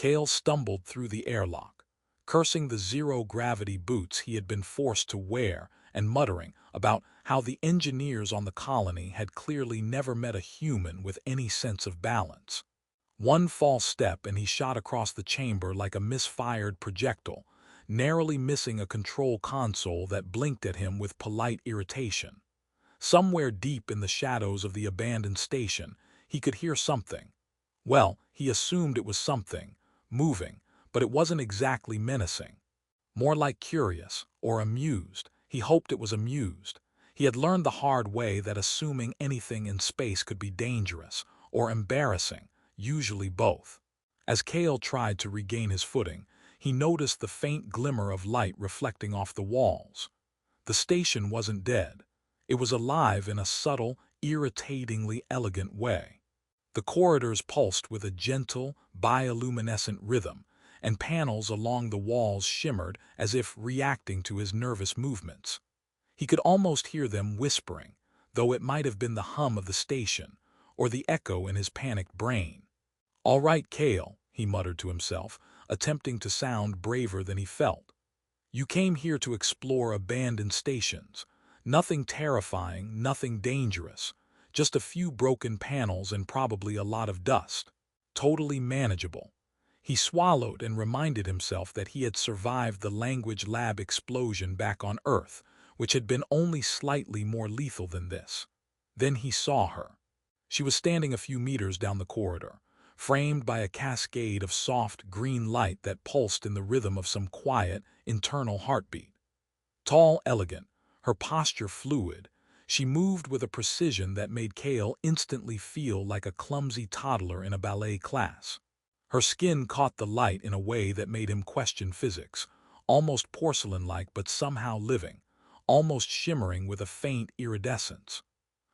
Kale stumbled through the airlock, cursing the zero-gravity boots he had been forced to wear and muttering about how the engineers on the colony had clearly never met a human with any sense of balance. One false step and he shot across the chamber like a misfired projectile, narrowly missing a control console that blinked at him with polite irritation. Somewhere deep in the shadows of the abandoned station, he could hear something. Well, he assumed it was something, moving, but it wasn't exactly menacing. More like curious, or amused. He hoped it was amused. He had learned the hard way that assuming anything in space could be dangerous, or embarrassing, usually both. As Kale tried to regain his footing, he noticed the faint glimmer of light reflecting off the walls. The station wasn't dead. It was alive in a subtle, irritatingly elegant way. The corridors pulsed with a gentle, bioluminescent rhythm, and panels along the walls shimmered as if reacting to his nervous movements. He could almost hear them whispering, though it might have been the hum of the station, or the echo in his panicked brain. "All right, Kale," he muttered to himself, attempting to sound braver than he felt. "You came here to explore abandoned stations. Nothing terrifying, nothing dangerous. Just a few broken panels and probably a lot of dust. Totally manageable." He swallowed and reminded himself that he had survived the language lab explosion back on Earth, which had been only slightly more lethal than this. Then he saw her. She was standing a few meters down the corridor, framed by a cascade of soft green light that pulsed in the rhythm of some quiet, internal heartbeat. Tall, elegant, her posture fluid, she moved with a precision that made Kale instantly feel like a clumsy toddler in a ballet class. Her skin caught the light in a way that made him question physics, almost porcelain-like but somehow living, almost shimmering with a faint iridescence.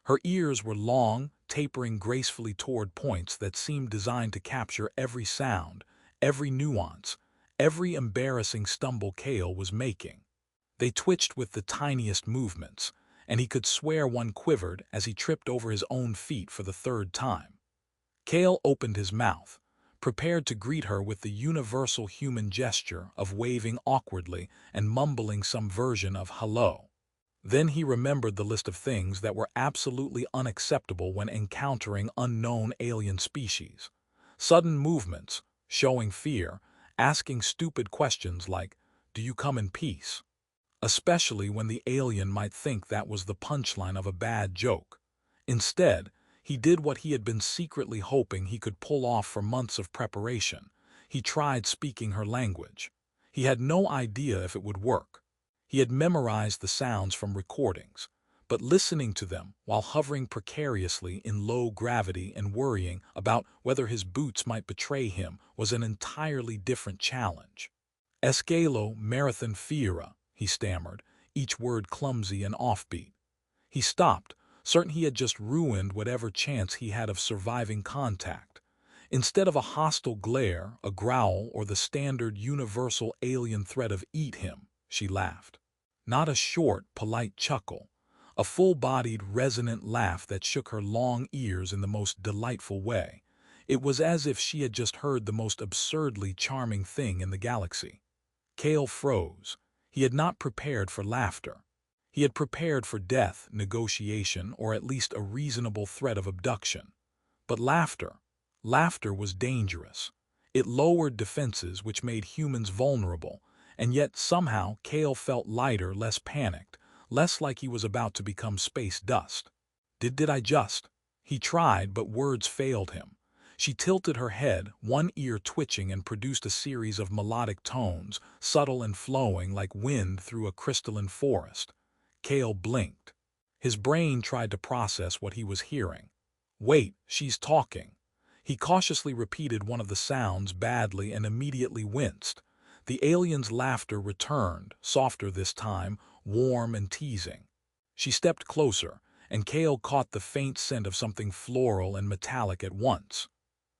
Her ears were long, tapering gracefully toward points that seemed designed to capture every sound, every nuance, every embarrassing stumble Kale was making. They twitched with the tiniest movements, and he could swear one quivered as he tripped over his own feet for the third time. Kale opened his mouth, prepared to greet her with the universal human gesture of waving awkwardly and mumbling some version of hello. Then he remembered the list of things that were absolutely unacceptable when encountering unknown alien species. Sudden movements, showing fear, asking stupid questions like, "Do you come in peace?" Especially when the alien might think that was the punchline of a bad joke. Instead, he did what he had been secretly hoping he could pull off for months of preparation. He tried speaking her language. He had no idea if it would work. He had memorized the sounds from recordings, but listening to them while hovering precariously in low gravity and worrying about whether his boots might betray him was an entirely different challenge. "Escalo marathon fiera," he stammered, each word clumsy and offbeat. He stopped, certain he had just ruined whatever chance he had of surviving contact. Instead of a hostile glare, a growl, or the standard universal alien threat of "eat him," she laughed. Not a short, polite chuckle, a full-bodied, resonant laugh that shook her long ears in the most delightful way. It was as if she had just heard the most absurdly charming thing in the galaxy. Kale froze. He had not prepared for laughter. He had prepared for death, negotiation, or at least a reasonable threat of abduction. But laughter was dangerous. It lowered defenses which made humans vulnerable, and yet somehow Kale felt lighter, less panicked, less like he was about to become space dust. Did I just? He tried, but words failed him. She tilted her head, one ear twitching, and produced a series of melodic tones, subtle and flowing like wind through a crystalline forest. Kale blinked. His brain tried to process what he was hearing. "Wait, she's talking." He cautiously repeated one of the sounds badly and immediately winced. The alien's laughter returned, softer this time, warm and teasing. She stepped closer, and Kale caught the faint scent of something floral and metallic at once.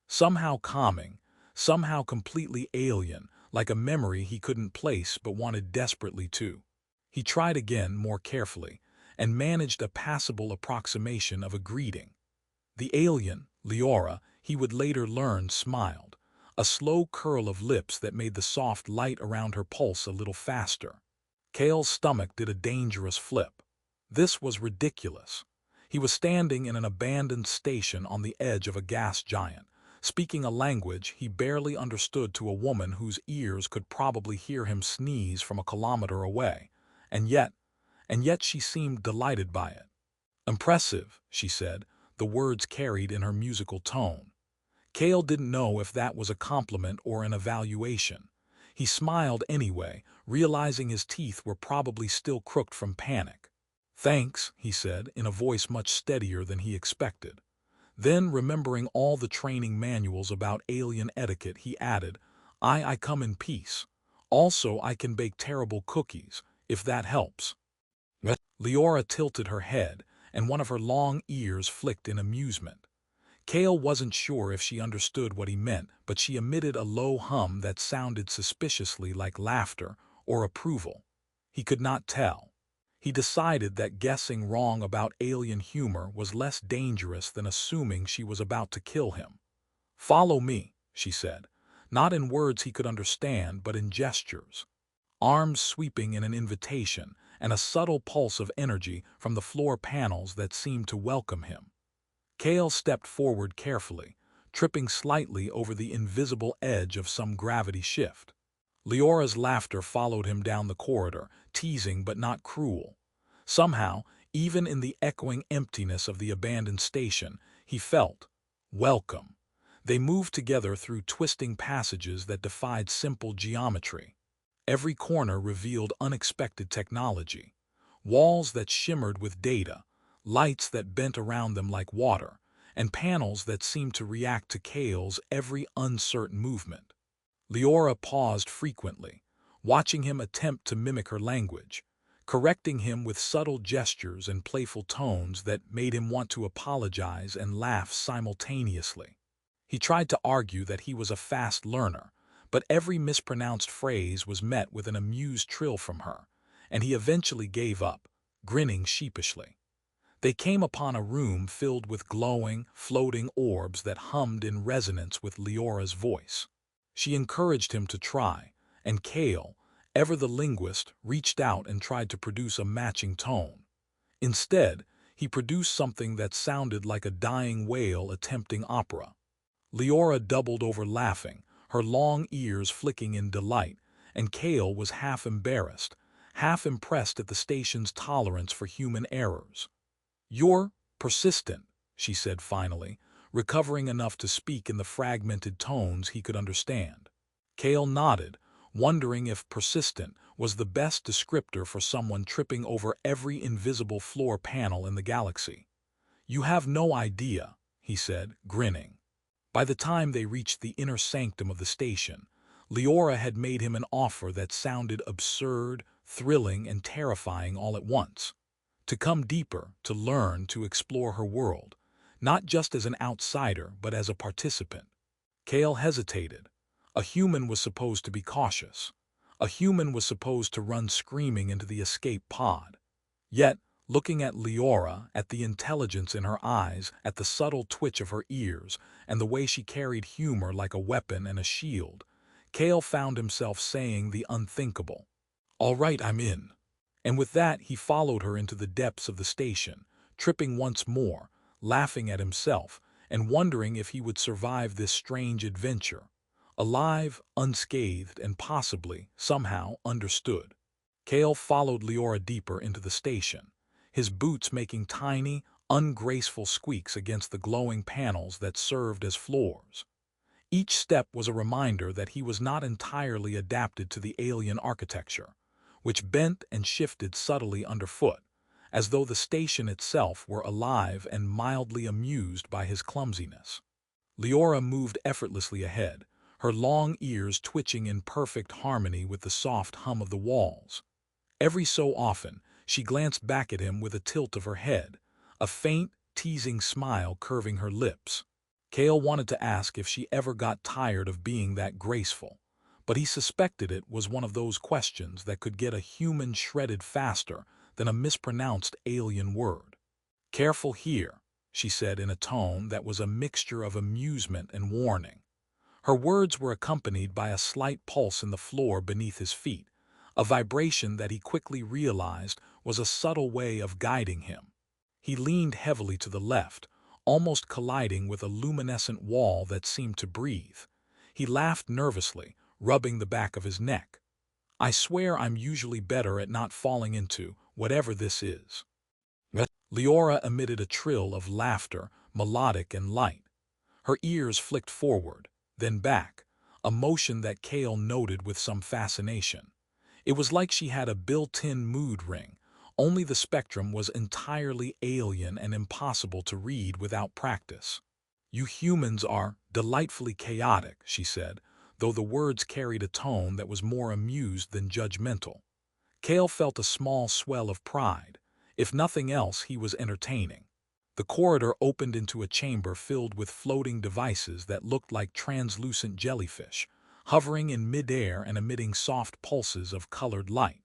Somehow calming, somehow completely alien, like a memory he couldn't place but wanted desperately to. He tried again, more carefully, and managed a passable approximation of a greeting. The alien, Leora, he would later learn, smiled, a slow curl of lips that made the soft light around her pulse a little faster. Cale's stomach did a dangerous flip. This was ridiculous. He was standing in an abandoned station on the edge of a gas giant, speaking a language he barely understood to a woman whose ears could probably hear him sneeze from a kilometer away. And yet she seemed delighted by it. "Impressive," she said, the words carried in her musical tone. Cale didn't know if that was a compliment or an evaluation. He smiled anyway, realizing his teeth were probably still crooked from panic. "Thanks," he said, in a voice much steadier than he expected. Then, remembering all the training manuals about alien etiquette, he added, I come in peace. Also, I can bake terrible cookies, if that helps." Leora tilted her head, and one of her long ears flicked in amusement. Cale wasn't sure if she understood what he meant, but she emitted a low hum that sounded suspiciously like laughter or approval. He could not tell. He decided that guessing wrong about alien humor was less dangerous than assuming she was about to kill him. "Follow me," she said, not in words he could understand, but in gestures. Arms sweeping in an invitation, and a subtle pulse of energy from the floor panels that seemed to welcome him. Cale stepped forward carefully, tripping slightly over the invisible edge of some gravity shift. Leora's laughter followed him down the corridor, teasing but not cruel. Somehow, even in the echoing emptiness of the abandoned station, he felt welcome. They moved together through twisting passages that defied simple geometry. Every corner revealed unexpected technology. Walls that shimmered with data, lights that bent around them like water, and panels that seemed to react to Cale's every uncertain movement. Leora paused frequently, watching him attempt to mimic her language, correcting him with subtle gestures and playful tones that made him want to apologize and laugh simultaneously. He tried to argue that he was a fast learner, but every mispronounced phrase was met with an amused trill from her, and he eventually gave up, grinning sheepishly. They came upon a room filled with glowing, floating orbs that hummed in resonance with Leora's voice. She encouraged him to try, and Cale, ever the linguist, reached out and tried to produce a matching tone. Instead, he produced something that sounded like a dying whale attempting opera. Leora doubled over laughing, her long ears flicking in delight, and Cale was half embarrassed, half impressed at the station's tolerance for human errors. "You're persistent," she said finally, recovering enough to speak in the fragmented tones he could understand. Cale nodded, wondering if persistent was the best descriptor for someone tripping over every invisible floor panel in the galaxy. "You have no idea," he said, grinning. By the time they reached the inner sanctum of the station, Leora had made him an offer that sounded absurd, thrilling, and terrifying all at once. To come deeper, to learn, to explore her world, not just as an outsider, but as a participant. Cale hesitated. A human was supposed to be cautious. A human was supposed to run screaming into the escape pod. Yet, looking at Leora, at the intelligence in her eyes, at the subtle twitch of her ears, and the way she carried humor like a weapon and a shield, Cale found himself saying the unthinkable. "All right, I'm in." And with that, he followed her into the depths of the station, tripping once more, laughing at himself, and wondering if he would survive this strange adventure. Alive, unscathed, and possibly, somehow, understood. Cale followed Leora deeper into the station, his boots making tiny, ungraceful squeaks against the glowing panels that served as floors. Each step was a reminder that he was not entirely adapted to the alien architecture, which bent and shifted subtly underfoot, as though the station itself were alive and mildly amused by his clumsiness. Leora moved effortlessly ahead, her long ears twitching in perfect harmony with the soft hum of the walls. Every so often, she glanced back at him with a tilt of her head, a faint, teasing smile curving her lips. Cale wanted to ask if she ever got tired of being that graceful, but he suspected it was one of those questions that could get a human shredded faster than a mispronounced alien word. "Careful here," she said in a tone that was a mixture of amusement and warning. Her words were accompanied by a slight pulse in the floor beneath his feet, a vibration that he quickly realized was a subtle way of guiding him. He leaned heavily to the left, almost colliding with a luminescent wall that seemed to breathe. He laughed nervously, rubbing the back of his neck. "I swear I'm usually better at not falling into whatever this is." Leora emitted a trill of laughter, melodic and light. Her ears flicked forward, then back, a motion that Cale noted with some fascination. It was like she had a built-in mood ring, only the spectrum was entirely alien and impossible to read without practice. "You humans are delightfully chaotic," she said, though the words carried a tone that was more amused than judgmental. Cale felt a small swell of pride. If nothing else, he was entertaining. The corridor opened into a chamber filled with floating devices that looked like translucent jellyfish, hovering in midair and emitting soft pulses of colored light.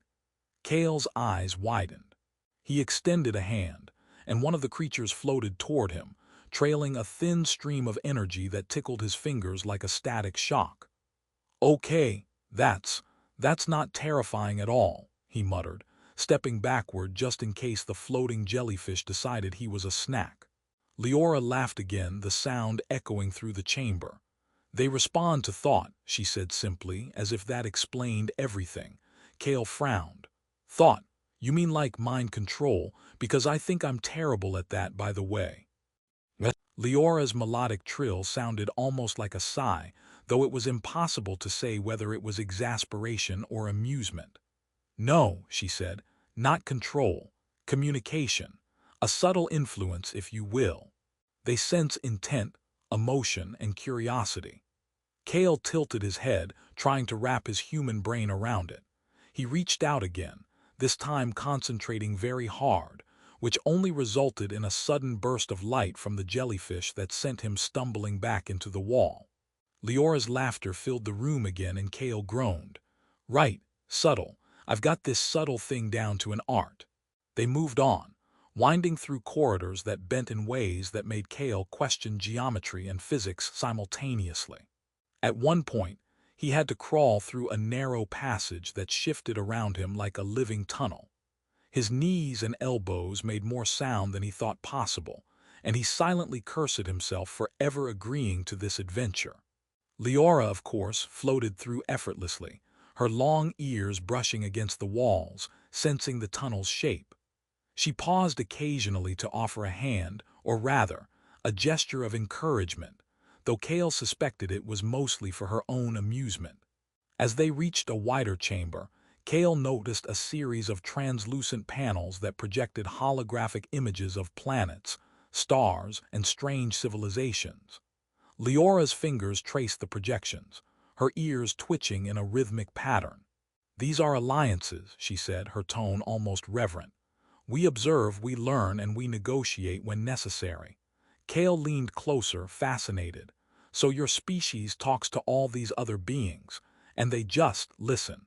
Cale's eyes widened. He extended a hand, and one of the creatures floated toward him, trailing a thin stream of energy that tickled his fingers like a static shock. "Okay, that's not terrifying at all," he muttered, stepping backward just in case the floating jellyfish decided he was a snack. Leora laughed again, the sound echoing through the chamber. "They respond to thought," she said simply, as if that explained everything. Cale frowned. "Thought? You mean like mind control? Because I think I'm terrible at that, by the way." Leora's melodic trill sounded almost like a sigh, though it was impossible to say whether it was exasperation or amusement. "No," she said, "not control. Communication. A subtle influence, if you will. They sense intent, emotion, and curiosity." Cale tilted his head, trying to wrap his human brain around it. He reached out again, this time concentrating very hard, which only resulted in a sudden burst of light from the jellyfish that sent him stumbling back into the wall. Leora's laughter filled the room again and Cale groaned. "Right, subtle. I've got this subtle thing down to an art." They moved on, winding through corridors that bent in ways that made Cale question geometry and physics simultaneously. At one point, he had to crawl through a narrow passage that shifted around him like a living tunnel. His knees and elbows made more sound than he thought possible, and he silently cursed himself for ever agreeing to this adventure. Leora, of course, floated through effortlessly, her long ears brushing against the walls, sensing the tunnel's shape. She paused occasionally to offer a hand, or rather, a gesture of encouragement, though Cale suspected it was mostly for her own amusement. As they reached a wider chamber, Cale noticed a series of translucent panels that projected holographic images of planets, stars, and strange civilizations. Leora's fingers traced the projections, her ears twitching in a rhythmic pattern. "These are alliances," she said, her tone almost reverent. "We observe, we learn, and we negotiate when necessary." Cale leaned closer, fascinated. "So your species talks to all these other beings, and they just listen."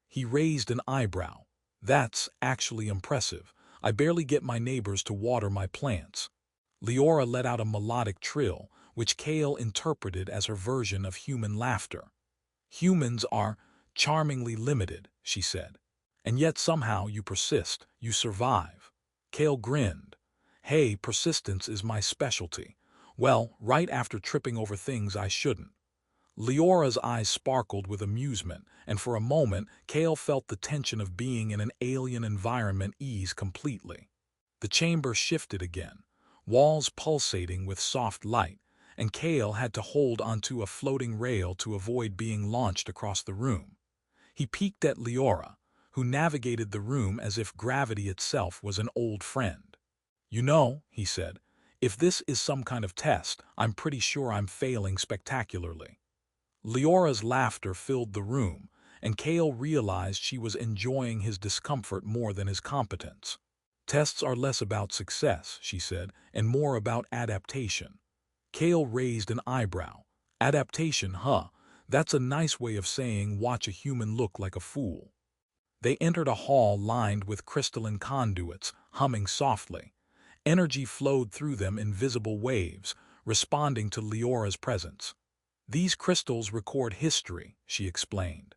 He raised an eyebrow. "That's actually impressive. I barely get my neighbors to water my plants." Leora let out a melodic trill, which Cale interpreted as her version of human laughter. "Humans are charmingly limited," she said. "And yet somehow you persist, you survive." Cale grinned. "Hey, persistence is my specialty. Well, right after tripping over things I shouldn't." Leora's eyes sparkled with amusement, and for a moment Cale felt the tension of being in an alien environment ease completely. The chamber shifted again, walls pulsating with soft light, and Cale had to hold onto a floating rail to avoid being launched across the room. He peeked at Leora, who navigated the room as if gravity itself was an old friend. "You know," he said, "if this is some kind of test, I'm pretty sure I'm failing spectacularly." Leora's laughter filled the room, and Cale realized she was enjoying his discomfort more than his competence. "Tests are less about success," she said, "and more about adaptation." Cale raised an eyebrow. "Adaptation, huh? That's a nice way of saying watch a human look like a fool." They entered a hall lined with crystalline conduits, humming softly. Energy flowed through them in visible waves, responding to Leora's presence. These crystals record history, she explained.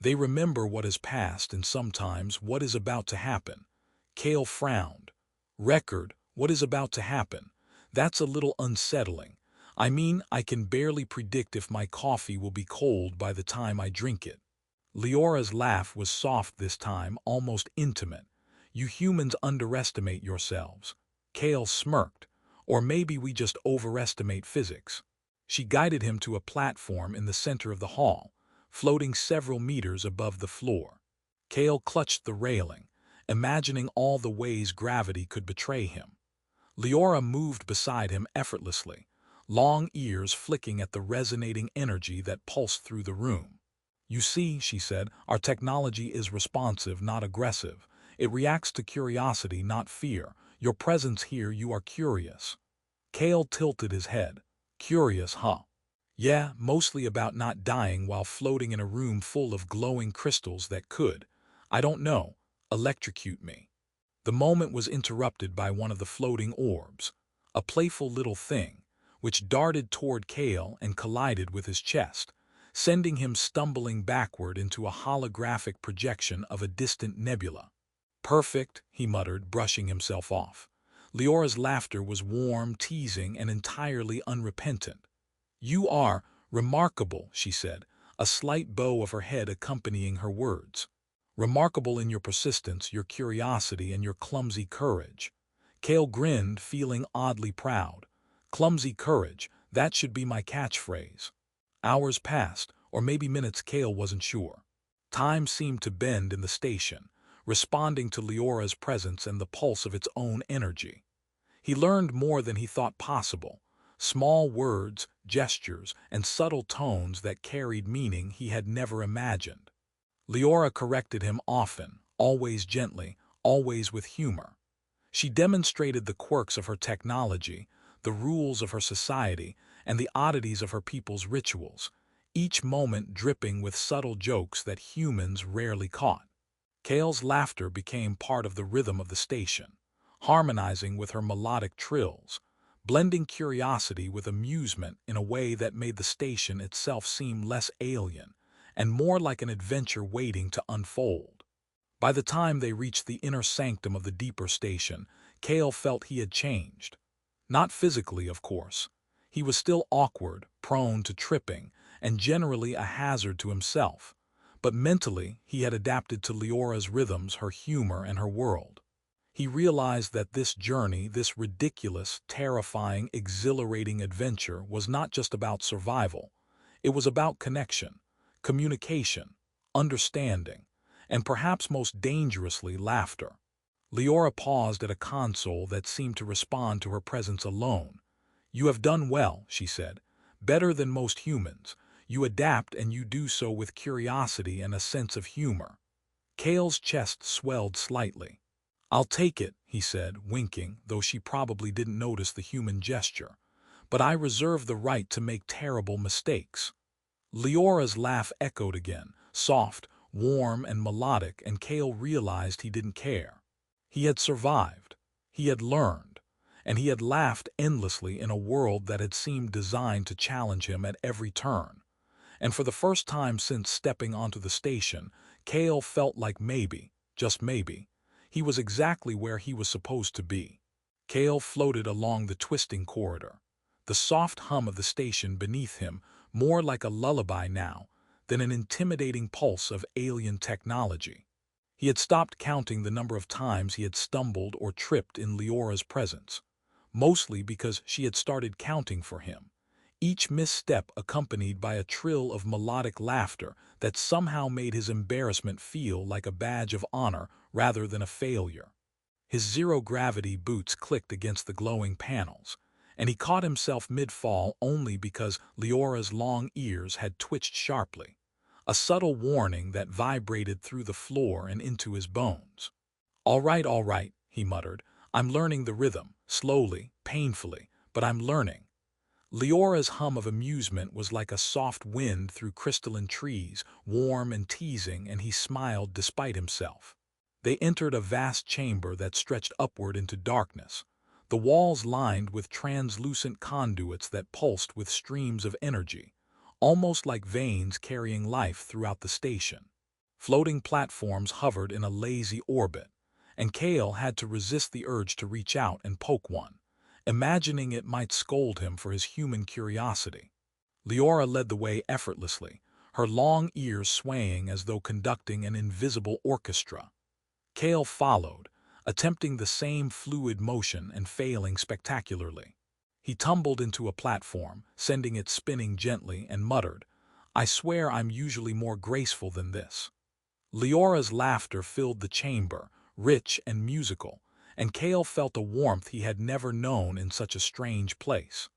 They remember what has passed and sometimes what is about to happen. Kale frowned. Record, what is about to happen? That's a little unsettling. I mean, I can barely predict if my coffee will be cold by the time I drink it. Leora's laugh was soft this time, almost intimate. You humans underestimate yourselves. Kale smirked. Or maybe we just overestimate physics. She guided him to a platform in the center of the hall, floating several meters above the floor. Kale clutched the railing, imagining all the ways gravity could betray him. Leora moved beside him effortlessly, long ears flicking at the resonating energy that pulsed through the room. You see, she said, our technology is responsive, not aggressive. It reacts to curiosity, not fear. Your presence here, you are curious. Kale tilted his head. Curious, huh? Yeah, mostly about not dying while floating in a room full of glowing crystals that could, I don't know, electrocute me. The moment was interrupted by one of the floating orbs, a playful little thing, which darted toward Kale and collided with his chest, sending him stumbling backward into a holographic projection of a distant nebula. Perfect, he muttered, brushing himself off. Leora's laughter was warm, teasing, and entirely unrepentant. You are remarkable, she said, a slight bow of her head accompanying her words. Remarkable in your persistence, your curiosity, and your clumsy courage. Kale grinned, feeling oddly proud. Clumsy courage, that should be my catchphrase. Hours passed, or maybe minutes, Kale wasn't sure. Time seemed to bend in the station, responding to Leora's presence and the pulse of its own energy. He learned more than he thought possible. Small words, gestures, and subtle tones that carried meaning he had never imagined. Leora corrected him often, always gently, always with humor. She demonstrated the quirks of her technology, the rules of her society, and the oddities of her people's rituals, each moment dripping with subtle jokes that humans rarely caught. Kale's laughter became part of the rhythm of the station, harmonizing with her melodic trills, blending curiosity with amusement in a way that made the station itself seem less alien and more like an adventure waiting to unfold. By the time they reached the inner sanctum of the deeper station, Kale felt he had changed. Not physically, of course. He was still awkward, prone to tripping, and generally a hazard to himself. But mentally, he had adapted to Leora's rhythms, her humor, and her world. He realized that this journey, this ridiculous, terrifying, exhilarating adventure was not just about survival. It was about connection, communication, understanding, and perhaps most dangerously, laughter. Leora paused at a console that seemed to respond to her presence alone. You have done well, she said. Better than most humans. You adapt and you do so with curiosity and a sense of humor. Kale's chest swelled slightly. I'll take it, he said, winking, though she probably didn't notice the human gesture. But I reserve the right to make terrible mistakes. Leora's laugh echoed again, soft, warm, and melodic, and Kale realized he didn't care. He had survived. He had learned. And he had laughed endlessly in a world that had seemed designed to challenge him at every turn. And for the first time since stepping onto the station, Kale felt like maybe, just maybe, he was exactly where he was supposed to be. Kale floated along the twisting corridor, the soft hum of the station beneath him more like a lullaby now than an intimidating pulse of alien technology. He had stopped counting the number of times he had stumbled or tripped in Leora's presence, mostly because she had started counting for him, each misstep accompanied by a trill of melodic laughter that somehow made his embarrassment feel like a badge of honor rather than a failure. His zero-gravity boots clicked against the glowing panels, and he caught himself mid-fall only because Leora's long ears had twitched sharply, a subtle warning that vibrated through the floor and into his bones. All right, he muttered. I'm learning the rhythm, slowly, painfully, but I'm learning. Leora's hum of amusement was like a soft wind through crystalline trees, warm and teasing, and he smiled despite himself. They entered a vast chamber that stretched upward into darkness, the walls lined with translucent conduits that pulsed with streams of energy, almost like veins carrying life throughout the station. Floating platforms hovered in a lazy orbit, and Kale had to resist the urge to reach out and poke one, imagining it might scold him for his human curiosity. Leora led the way effortlessly, her long ears swaying as though conducting an invisible orchestra. Kale followed, attempting the same fluid motion and failing spectacularly. He tumbled into a platform, sending it spinning gently, and muttered, "I swear I'm usually more graceful than this." Leora's laughter filled the chamber, rich and musical, and Kale felt a warmth he had never known in such a strange place.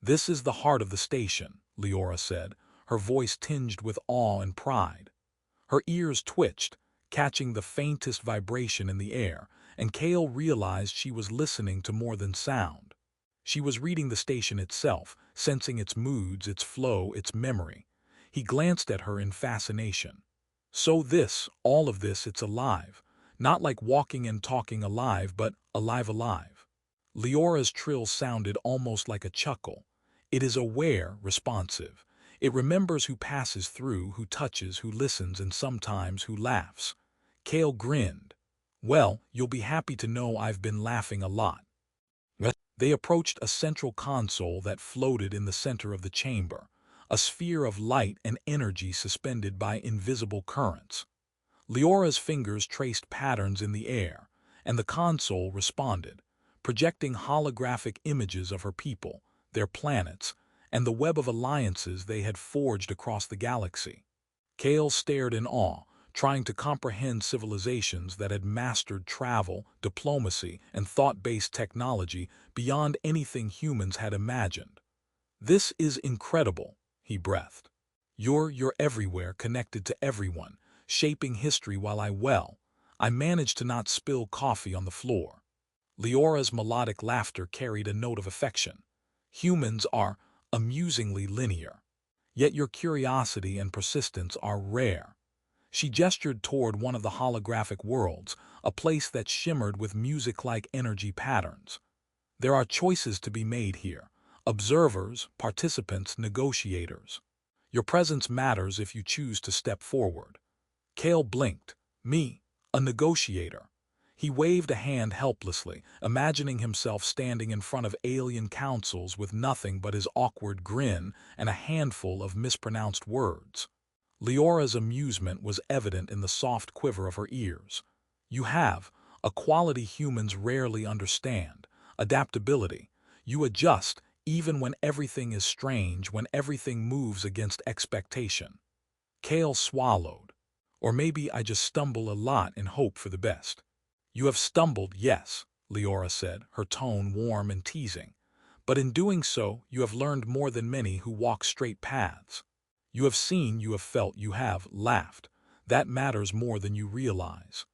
"This is the heart of the station," Leora said, her voice tinged with awe and pride. Her ears twitched, catching the faintest vibration in the air, and Kale realized she was listening to more than sound. She was reading the station itself, sensing its moods, its flow, its memory. He glanced at her in fascination. "So all of this, it's alive. Not like walking and talking alive, but alive. Leora's trill sounded almost like a chuckle. "It is aware, responsive. It remembers who passes through, who touches, who listens, and sometimes who laughs." Kale grinned. "Well, you'll be happy to know I've been laughing a lot." They approached a central console that floated in the center of the chamber, a sphere of light and energy suspended by invisible currents. Leora's fingers traced patterns in the air, and the console responded, projecting holographic images of her people, their planets, and the web of alliances they had forged across the galaxy. Kale stared in awe, trying to comprehend civilizations that had mastered travel, diplomacy, and thought-based technology beyond anything humans had imagined. "This is incredible," he breathed. You're everywhere, connected to everyone, shaping history while I managed to not spill coffee on the floor." Leora's melodic laughter carried a note of affection. "Humans are amusingly linear. Yet your curiosity and persistence are rare." She gestured toward one of the holographic worlds, a place that shimmered with music-like energy patterns. "There are choices to be made here. Observers, participants, negotiators. Your presence matters if you choose to step forward." Kale blinked. "Me, a negotiator." He waved a hand helplessly, imagining himself standing in front of alien councils with nothing but his awkward grin and a handful of mispronounced words. Leora's amusement was evident in the soft quiver of her ears. "You have a quality humans rarely understand: adaptability. You adjust, even when everything is strange, when everything moves against expectation." Kale swallowed. "Or maybe I just stumble a lot and hope for the best." "You have stumbled, yes," Leora said, her tone warm and teasing. "But in doing so, you have learned more than many who walk straight paths. You have seen, you have felt, you have laughed. That matters more than you realize."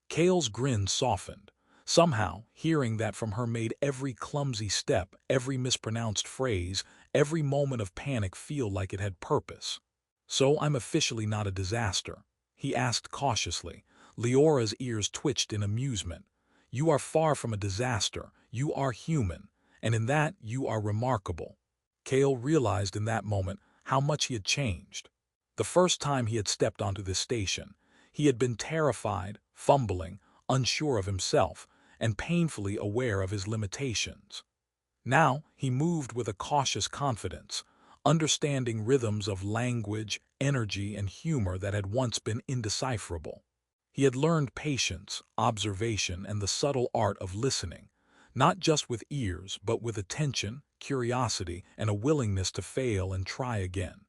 Kale's grin softened. Somehow, hearing that from her made every clumsy step, every mispronounced phrase, every moment of panic feel like it had purpose. "So I'm officially not a disaster?" he asked cautiously. Leora's ears twitched in amusement. "You are far from a disaster. You are human, and in that you are remarkable." Kale realized in that moment how much he had changed. The first time he had stepped onto this station, he had been terrified, fumbling, unsure of himself, and painfully aware of his limitations. Now he moved with a cautious confidence, understanding rhythms of language, energy, and humor that had once been indecipherable. He had learned patience, observation, and the subtle art of listening, not just with ears, but with attention, curiosity, and a willingness to fail and try again.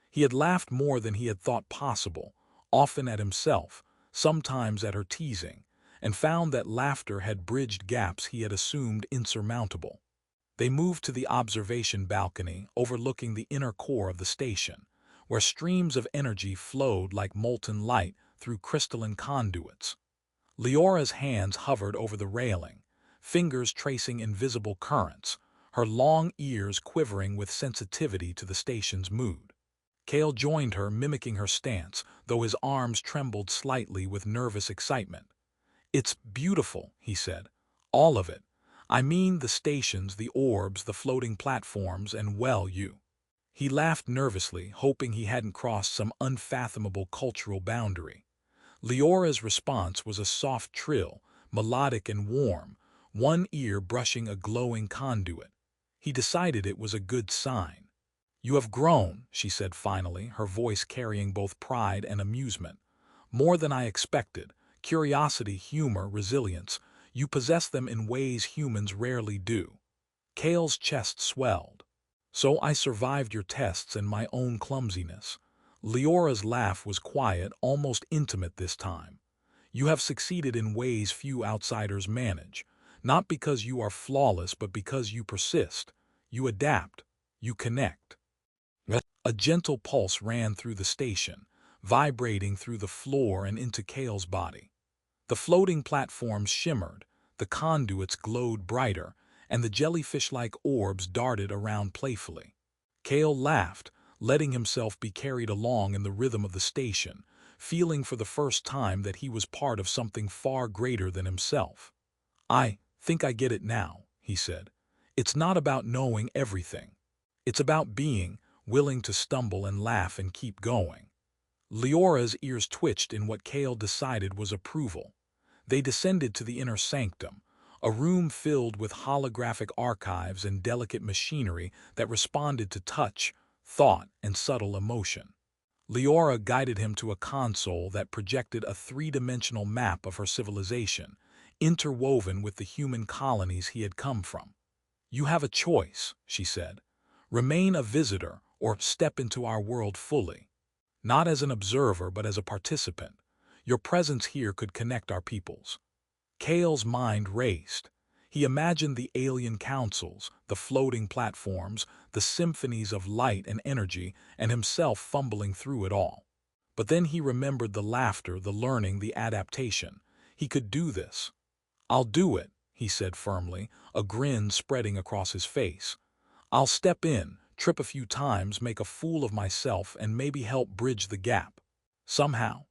He had laughed more than he had thought possible, often at himself, sometimes at her teasing, and found that laughter had bridged gaps he had assumed insurmountable. They moved to the observation balcony overlooking the inner core of the station, where streams of energy flowed like molten light through crystalline conduits. Leora's hands hovered over the railing, fingers tracing invisible currents, her long ears quivering with sensitivity to the station's mood. Kale joined her, mimicking her stance, though his arms trembled slightly with nervous excitement. "It's beautiful," he said. "All of it. I mean the stations, the orbs, the floating platforms, and well, you." He laughed nervously, hoping he hadn't crossed some unfathomable cultural boundary. Leora's response was a soft trill, melodic and warm, one ear brushing a glowing conduit. He decided it was a good sign. "You have grown," she said finally, her voice carrying both pride and amusement. "More than I expected. Curiosity, humor, resilience. You possess them in ways humans rarely do." Kale's chest swelled. "So I survived your tests and my own clumsiness." Leora's laugh was quiet, almost intimate this time. "You have succeeded in ways few outsiders manage, not because you are flawless but because you persist. You adapt. You connect." A gentle pulse ran through the station, vibrating through the floor and into Kale's body. The floating platforms shimmered, the conduits glowed brighter, and the jellyfish-like orbs darted around playfully. Kale laughed, letting himself be carried along in the rhythm of the station, feeling for the first time that he was part of something far greater than himself. "I think I get it now," he said. "It's not about knowing everything. It's about being willing to stumble and laugh and keep going." Leora's ears twitched in what Kale decided was approval. They descended to the inner sanctum, a room filled with holographic archives and delicate machinery that responded to touch, thought, and subtle emotion. Leora guided him to a console that projected a three-dimensional map of her civilization, interwoven with the human colonies he had come from. "You have a choice," she said. "Remain a visitor or step into our world fully. Not as an observer but as a participant. Your presence here could connect our peoples." Kale's mind raced. He imagined the alien councils, the floating platforms, the symphonies of light and energy, and himself fumbling through it all. But then he remembered the laughter, the learning, the adaptation. He could do this. "I'll do it," he said firmly, a grin spreading across his face. "I'll step in, trip a few times, make a fool of myself, and maybe help bridge the gap. Somehow."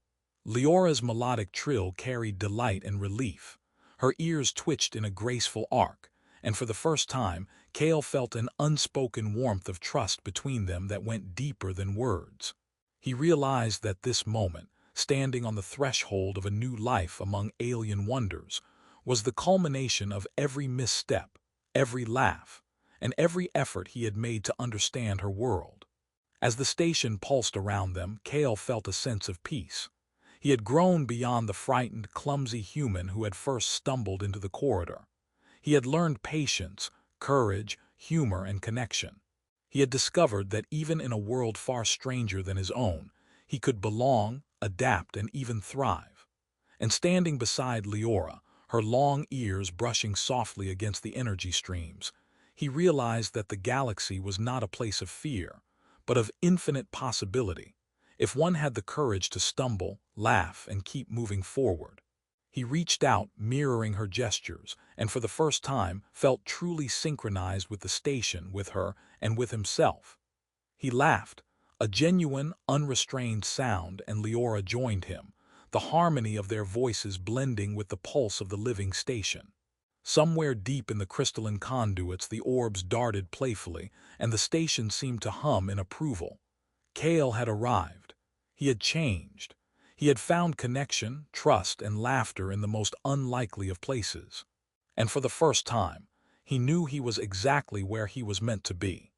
Leora's melodic trill carried delight and relief. Her ears twitched in a graceful arc, and for the first time, Kale felt an unspoken warmth of trust between them that went deeper than words. He realized that this moment, standing on the threshold of a new life among alien wonders, was the culmination of every misstep, every laugh, and every effort he had made to understand her world. As the station pulsed around them, Kale felt a sense of peace. He had grown beyond the frightened, clumsy human who had first stumbled into the corridor. He had learned patience, courage, humor, and connection. He had discovered that even in a world far stranger than his own, he could belong, adapt, and even thrive. And standing beside Leora, her long ears brushing softly against the energy streams, he realized that the galaxy was not a place of fear, but of infinite possibility, if one had the courage to stumble, laugh, and keep moving forward. He reached out, mirroring her gestures, and for the first time felt truly synchronized with the station, with her, and with himself. He laughed, a genuine, unrestrained sound, and Leora joined him, the harmony of their voices blending with the pulse of the living station. Somewhere deep in the crystalline conduits the orbs darted playfully, and the station seemed to hum in approval. Kale had arrived. He had changed. He had found connection, trust, and laughter in the most unlikely of places. And for the first time, he knew he was exactly where he was meant to be.